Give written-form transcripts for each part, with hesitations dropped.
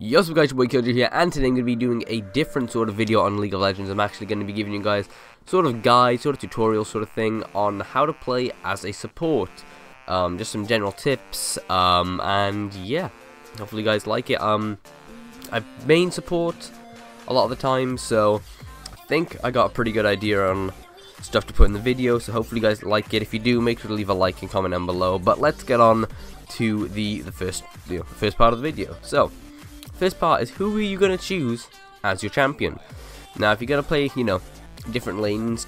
Yo, what's up guys, your boy vKilljoyy here, and today I'm going to be doing a different sort of video on League of Legends. I'm actually going to be giving you guys sort of guide, sort of tutorial sort of thing on how to play as a support. Just some general tips, and yeah, hopefully you guys like it. I main support a lot of the time, so I think I got a pretty good idea on stuff to put in the video, so hopefully you guys like it. If you do, make sure to leave a like and comment down below. But let's get on to the first part of the video. So first part is, who are you going to choose as your champion? Now, if you're going to play, different lanes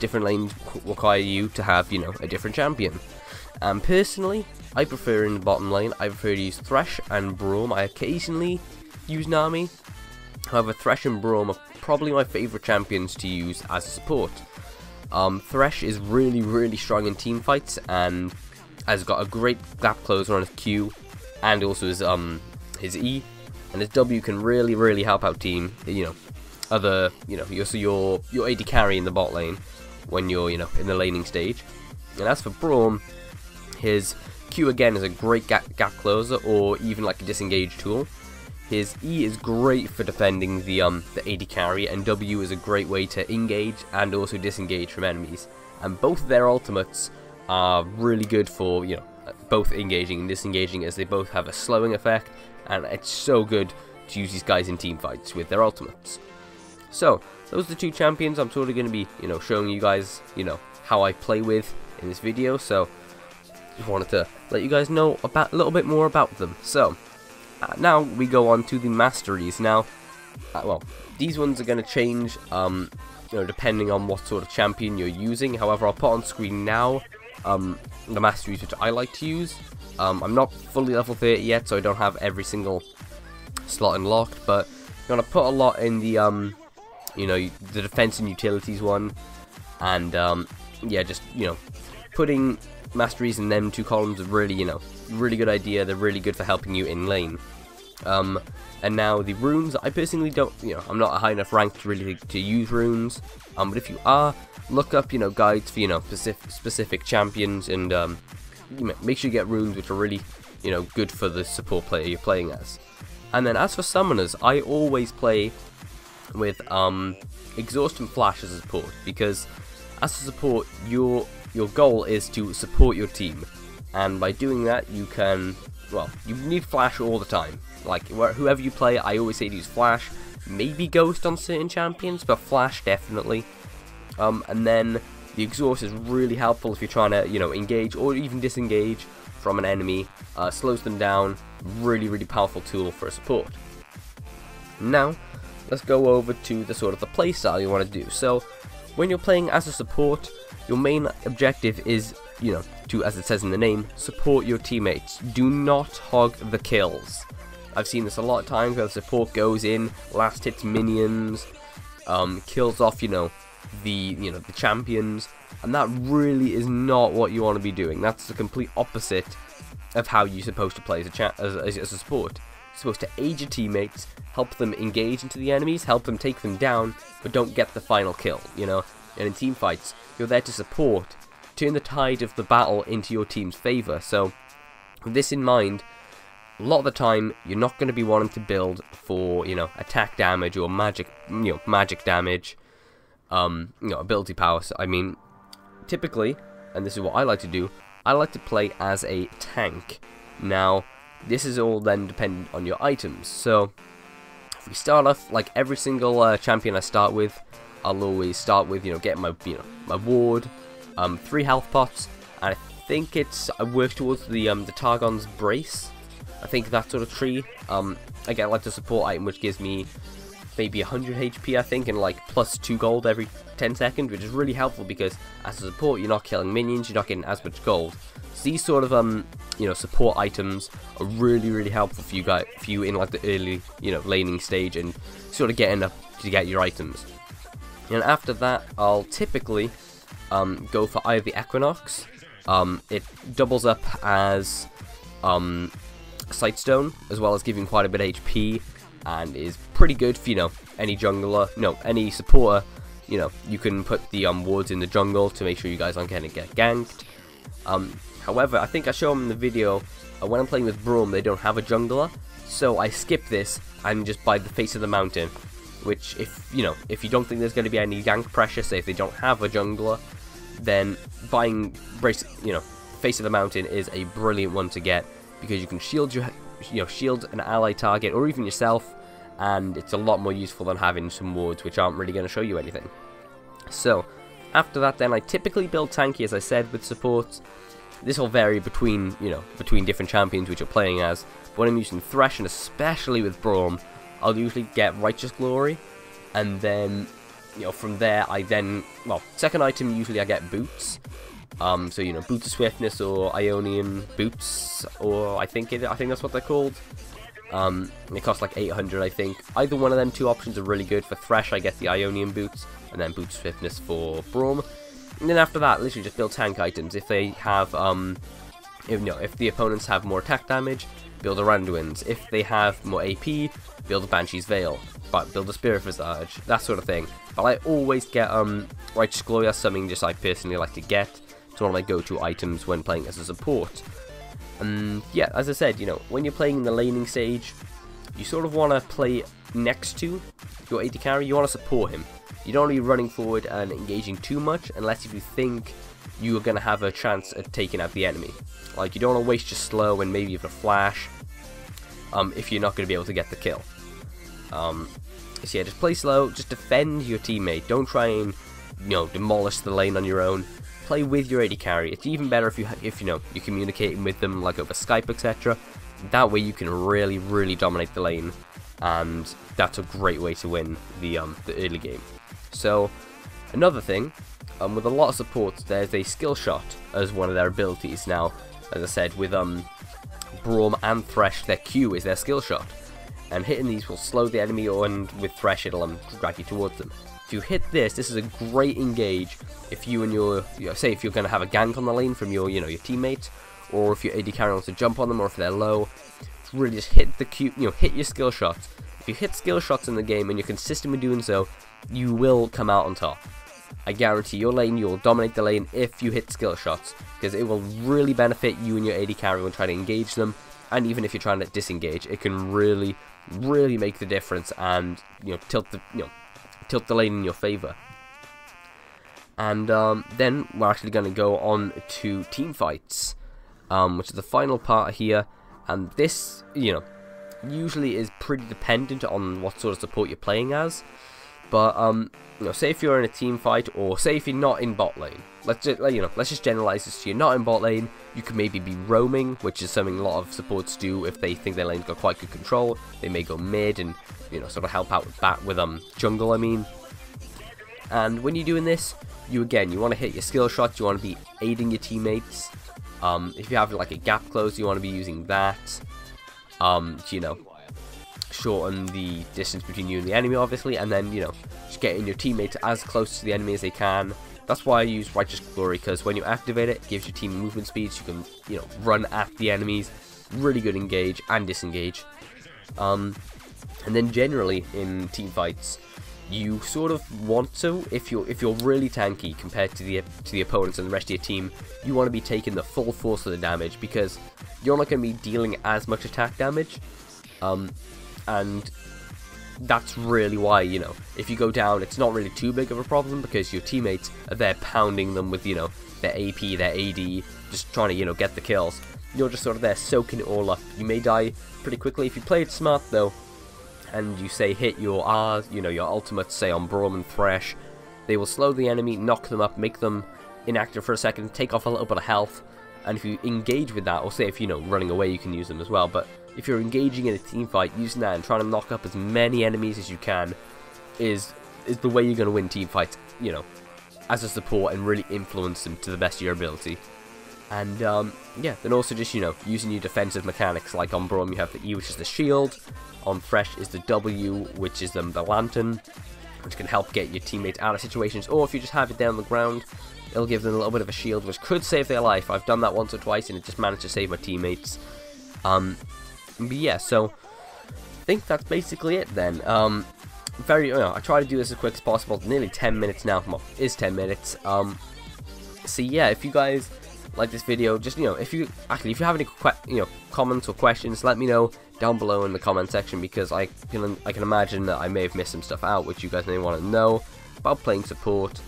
require you to have, a different champion. And personally, I prefer in the bottom lane, I prefer to use Thresh and Braum. I occasionally use Nami. However, Thresh and Braum are probably my favourite champions to use as a support. Thresh is really strong in team fights and has got a great gap closer on his Q and also his E. And his W can really help out team, your AD carry in the bot lane when you're, in the laning stage. And as for Braum, his Q again is a great gap closer or even like a disengage tool. His E is great for defending the AD carry, and W is a great way to engage and also disengage from enemies. And both of their ultimates are really good for, both engaging and disengaging, as they both have a slowing effect. And it's so good to use these guys in team fights with their ultimates. So those are the two champions I'm sort of going to be, showing you guys, how I play with in this video. So just wanted to let you guys know about a little bit more about them. So now we go on to the masteries. Now, well, these ones are going to change, depending on what sort of champion you're using. However, I'll put on screen now the masteries which I like to use. I'm not fully level 30 yet, so I don't have every single slot unlocked, but I'm going to put a lot in the, the defense and utilities one, and, yeah, just, putting masteries in them two columns is really, really good idea. They're really good for helping you in lane. And now the runes, I personally don't, I'm not a high enough rank to really to use runes, but if you are, look up, guides for, specific champions, and, make sure you get runes which are really, good for the support player you're playing as. And then as for summoners, I always play with exhaust and flash as a support, because as a support, your goal is to support your team, and by doing that, you can, well, you need flash all the time. Like whoever you play, I always say to use flash, maybe ghost on certain champions, but flash definitely. And then the exhaust is really helpful if you're trying to, engage or even disengage from an enemy. Slows them down. Really powerful tool for a support. Now, let's go over to the sort of the playstyle you want to do. So, when you're playing as a support, your main objective is, to, as it says in the name, support your teammates. Do not hog the kills. I've seen this a lot of times where the support goes in, last hits minions, kills off, the champions, and that really is not what you want to be doing. That's the complete opposite of how you're supposed to play as a support. You're supposed to aid your teammates, help them engage into the enemies, help them take them down, but don't get the final kill, And in team fights, you're there to support, turn the tide of the battle into your team's favor. So with this in mind, a lot of the time you're not going to be wanting to build for, attack damage or magic damage. Ability power. So, I mean, typically, and this is what I like to do, I like to play as a tank. Now, this is all then dependent on your items. So, if we start off, like every single champion I start with, I'll always start with, getting my, my ward, 3 health pots, and I think I work towards the Targon's Brace. I think that sort of tree. I get like the support item, which gives me maybe 100 HP, I think, and like plus 2 gold every 10 seconds, which is really helpful because as a support, you're not killing minions, you're not getting as much gold. So these sort of support items are really helpful for you in like the early laning stage and sort of getting up to get your items. And after that, I'll typically go for either the Equinox. It doubles up as Sightstone, as well as giving quite a bit of HP, and is pretty good for, any jungler, any supporter, you can put the wards in the jungle to make sure you guys aren't going to get ganked. However, I think I show them in the video, when I'm playing with Braum, they don't have a jungler, So I skip this and just buy the face of the mountain, which if you don't think there's going to be any gank pressure, say if they don't have a jungler, then buying face of the mountain is a brilliant one to get, because you can shield shield an ally target or even yourself, and it's a lot more useful than having some wards which aren't really going to show you anything. So after that, then I typically build tanky, as I said, with support. This will vary between different champions which you're playing as. But when I'm using Thresh, and especially with Braum, I'll usually get Righteous Glory, and then from there I then, second item usually I get boots. So boots of swiftness or Ionian boots, or I think that's what they're called. They cost like 800, I think. Either one of them two options are really good. For Thresh, I get the Ionian boots, and then boots of swiftness for Braum. And then after that, literally just build tank items. If they have, if the opponents have more attack damage, build a Randuin's. If they have more AP, build a Banshee's Veil. But build a Spirit Visage, that sort of thing. But I always get Righteous Glory. That's something just I personally like to get. It's one of my go-to items when playing as a support. And yeah, as I said, when you're playing in the laning stage, you sort of want to play next to your AD carry. You want to support him. You don't want to be running forward and engaging too much, unless if you think you are going to have a chance at taking out the enemy. Like, you don't want to waste your slow and maybe even a flash if you're not going to be able to get the kill. So yeah, just play slow, just defend your teammate. Don't try and demolish the lane on your own. Play with your AD carry. It's even better if you're communicating with them like over Skype, etc. That way you can really dominate the lane, and that's a great way to win the early game. So another thing, with a lot of supports, there's a skill shot as one of their abilities. Now, as I said, with Braum and Thresh, their Q is their skill shot, and hitting these will slow the enemy, and with Thresh it'll drag you towards them. If you hit this is a great engage if you and say if you're going to have a gank on the lane from your teammates, or if your AD carry wants to jump on them, or if they're low. Really just hit the Q, hit your skill shots. If you hit skill shots in the game and you're consistent with doing so, you will come out on top. I guarantee your lane, you'll dominate the lane if you hit skill shots, because it will really benefit you and your AD carry when trying to engage them. And even if you're trying to disengage, it can really make the difference, and tilt the lane in your favor. And then we're actually going to go on to team fights, which is the final part here. And this, usually is pretty dependent on what sort of support you're playing as. But say if you're in a team fight, or say if you're not in bot lane, let's just generalize this to you're not in bot lane. You could maybe be roaming, which is something a lot of supports do if they think their lane's got quite good control. They may go mid and sort of help out with jungle, I mean. And when you're doing this, you want to hit your skill shots. You want to be aiding your teammates. If you have like a gap close, you want to be using that. Shorten the distance between you and the enemy, obviously, and then just getting your teammates as close to the enemy as they can. That's why I use Righteous Glory, because when you activate it, it gives your team movement speed, so you can run at the enemies. Really good engage and disengage. And then generally in team fights, you sort of want to, if you're really tanky compared to the opponents and the rest of your team, you want to be taking the full force of the damage, because you're not going to be dealing as much attack damage. And that's really why, if you go down, it's not really too big of a problem, because your teammates are there pounding them with, their AP, their AD, just trying to, get the kills. You're just sort of there soaking it all up. You may die pretty quickly. If you play it smart, though, and you say hit your R's, your ultimates, say on Braum and Thresh, they will slow the enemy, knock them up, make them inactive for a second, take off a little bit of health. And if you engage with that, or say if running away, you can use them as well, but if you're engaging in a team fight, using that and trying to knock up as many enemies as you can is the way you're going to win team fights, as a support, and really influence them to the best of your ability. And yeah, then also just using your defensive mechanics, like on Braum you have the E, which is the shield. On Thresh is the W, which is the lantern, which can help get your teammates out of situations, or if you just have it down on the ground, it'll give them a little bit of a shield, which could save their life. I've done that once or twice, and it just managed to save my teammates. But yeah, so I think that's basically it then. I try to do this as quick as possible. Nearly 10 minutes now. Well, it is 10 minutes. So yeah, if you guys like this video. Just, you know, if you have any comments or questions, let me know down below in the comment section, because I can imagine that I may have missed some stuff out which you guys may want to know about playing support,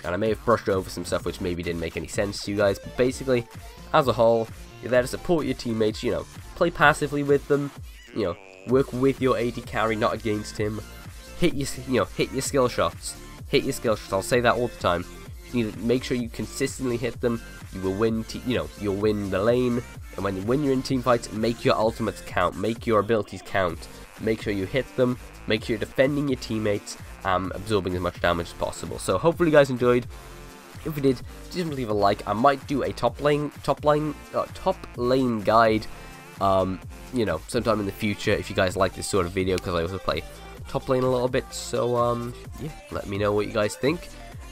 and I may have brushed over some stuff which maybe didn't make any sense to you guys. But basically, as a whole, you're there to support your teammates, you know, play passively with them, you know, work with your AD carry, not against him. Hit your skill shots. Hit your skill shots. I'll say that all the time. You need to make sure you consistently hit them. You will win. You'll win the lane. And when you're in team fights, make your ultimates count. Make your abilities count. Make sure you hit them. Make sure you're defending your teammates, absorbing as much damage as possible. So hopefully you guys enjoyed. If you did, just leave a like. I might do a top lane guide, you know, sometime in the future if you guys like this sort of video, because I also play top lane a little bit. So yeah, let me know what you guys think.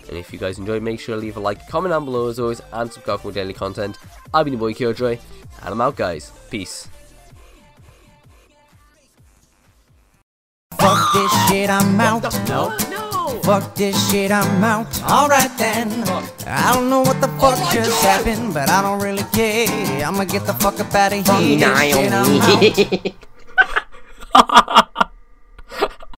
And if you guys enjoyed, make sure to leave a like, comment down below as always, and subscribe for more daily content. I've been your boy vKilljoyy, and I'm out, guys. Peace. Fuck this shit, I'm out. No. Fuck this shit, I'm out. Alright then. I don't know what the fuck just happened, but I don't really care. I'ma get the fuck up out of here. Shit, I'm out.